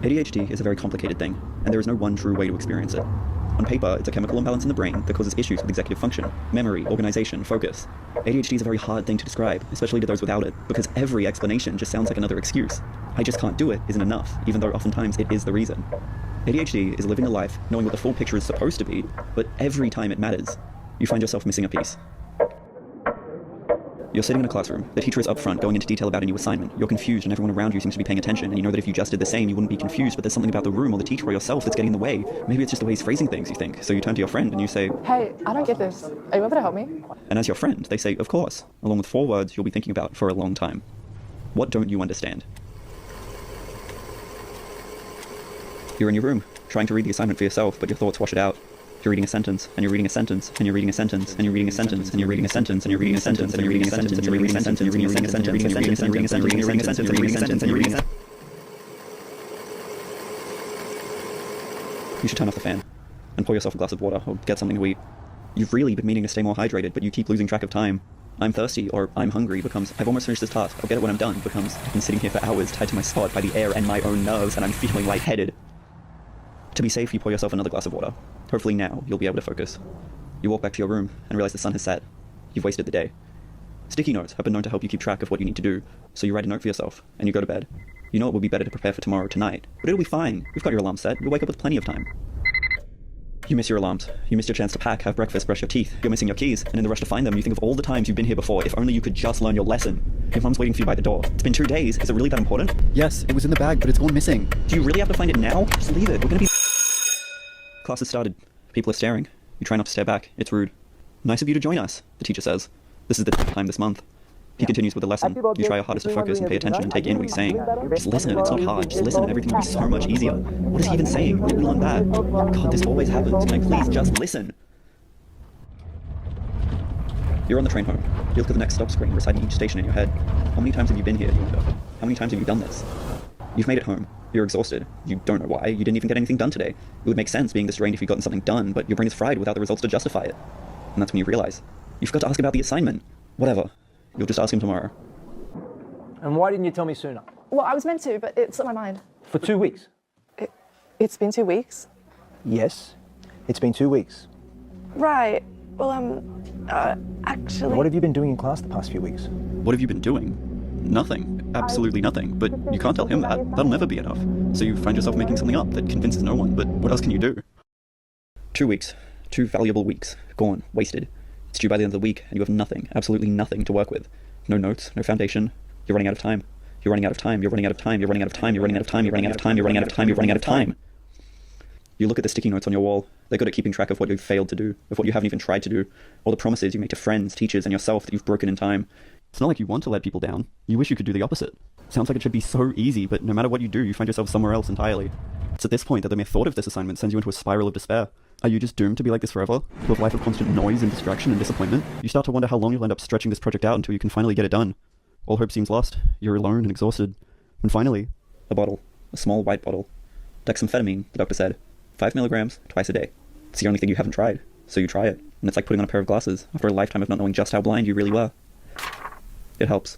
ADHD is a very complicated thing, and there is no one true way to experience it. On paper, it's a chemical imbalance in the brain that causes issues with executive function, memory, organization, focus. ADHD is a very hard thing to describe, especially to those without it, because every explanation just sounds like another excuse. I just can't do it isn't enough, even though oftentimes it is the reason. ADHD is living a life knowing what the full picture is supposed to be, but every time it matters, you find yourself missing a piece. You're sitting in a classroom, the teacher is up front going into detail about a new assignment. You're confused and everyone around you seems to be paying attention, and you know that if you just did the same you wouldn't be confused, but there's something about the room or the teacher or yourself that's getting in the way. Maybe it's just the way he's phrasing things, you think. So you turn to your friend and you say, "Hey, I don't get this. Are you able to help me?" And as your friend, they say, "Of course," along with 4 words you'll be thinking about for a long time. What don't you understand? You're in your room, trying to read the assignment for yourself, but your thoughts wash it out. You're reading a sentence, and you're reading a sentence, and you're reading a sentence, and you're reading a sentence, and you're reading a sentence, and you're reading a sentence, and you're reading a sentence, and you're reading a sentence, and you're reading a sentence, and you're reading a sentence, and you're reading a sentence, and you're reading a sentence, and you're reading a sentence, and you're reading a sentence. You should turn off the fan and pour yourself a glass of water or get something to eat. You've really been meaning to stay more hydrated, but you keep losing track of time. I'm thirsty or I'm hungry becomes I've almost finished this task, I'll get it when I'm done becomes I've been sitting here for hours tied to my spot by the air and my own nerves and I'm feeling lightheaded. To be safe, you pour yourself another glass of water. Hopefully now you'll be able to focus. You walk back to your room and realize the sun has set. You've wasted the day. Sticky notes have been known to help you keep track of what you need to do, so you write a note for yourself and you go to bed. You know it will be better to prepare for tomorrow tonight, but it'll be fine. We've got your alarm set. You'll wake up with plenty of time. You miss your alarms. You miss your chance to pack, have breakfast, brush your teeth. You're missing your keys, and in the rush to find them, you think of all the times you've been here before. If only you could just learn your lesson. Your mom's waiting for you by the door. It's been 2 days. Is it really that important? Yes, it was in the bag, but it's gone missing. Do you really have to find it now? Just leave it. We're gonna be... Class has started. People are staring. You try not to stare back. It's rude. Nice of you to join us, the teacher says. This is the time this month. He continues with the lesson. You try your hardest to focus and pay attention and take in what he's saying. Just listen, it's not hard. Just listen and everything will be so much easier. What is he even saying? When did we learn that? God, this always happens. Can I please just listen? You're on the train home. You look at the next stop screen reciting each station in your head. How many times have you been here, you wonder? How many times have you done this? You've made it home. You're exhausted. You don't know why. You didn't even get anything done today. It would make sense being this drained if you'd gotten something done, but your brain is fried without the results to justify it. And that's when you realize. You forgot to ask about the assignment. Whatever. You'll just ask him tomorrow. And why didn't you tell me sooner? Well, I was meant to, but it slipped my mind. For 2 weeks? It's been 2 weeks. Yes, it's been 2 weeks. Right. Well, actually... What have you been doing in class the past few weeks? What have you been doing? Nothing. Absolutely nothing. But you can't tell him that. That'll never be enough. So you find yourself making something up that convinces no one. But what else can you do? 2 weeks. 2 valuable weeks. Gone. Wasted. It's due by the end of the week, and you have nothing, absolutely nothing to work with. No notes, no foundation. You're running out of time. You're running out of time. You're running out of time. You're running out of time. You're running out of time. You're running out of time. You're running out of time. You're running out of time. You look at the sticky notes on your wall. They're good at keeping track of what you've failed to do, of what you haven't even tried to do, or the promises you make to friends, teachers, and yourself that you've broken in time. It's not like you want to let people down. You wish you could do the opposite. Sounds like it should be so easy, but no matter what you do, you find yourself somewhere else entirely. It's at this point that the mere thought of this assignment sends you into a spiral of despair. Are you just doomed to be like this forever? To a life of constant noise and distraction and disappointment? You start to wonder how long you'll end up stretching this project out until you can finally get it done. All hope seems lost. You're alone and exhausted. And finally, a bottle. A small white bottle. Dexamphetamine, the doctor said. 5 milligrams, twice a day. It's the only thing you haven't tried, so you try it. And it's like putting on a pair of glasses after a lifetime of not knowing just how blind you really were. It helps.